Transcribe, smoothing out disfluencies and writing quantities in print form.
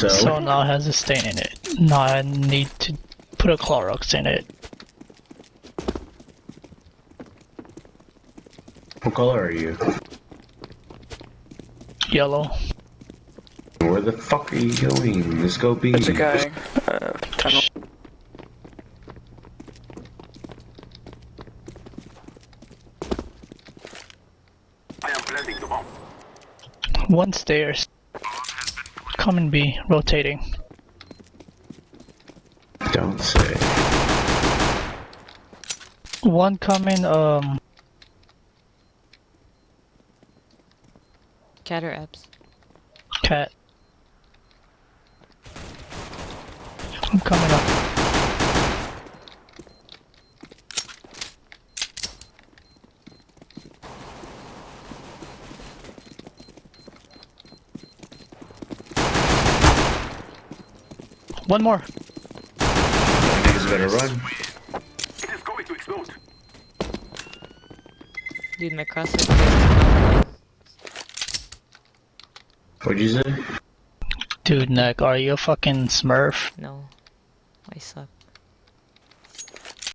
So now it has a stain in it. Now I need to put a Clorox in it. What color are you? Yellow. Where the fuck are you going? Let's go B. There's a guy, tunnel. I am planting the bomb. One stairs. Coming B, rotating. Don't say. One coming, Cat or Eps? cat. I'm coming up. One more. Niggas better run. It is going to explode. Dude, my crosshair. What'd you say? Dude, Nick, are you a fucking smurf? No. I suck.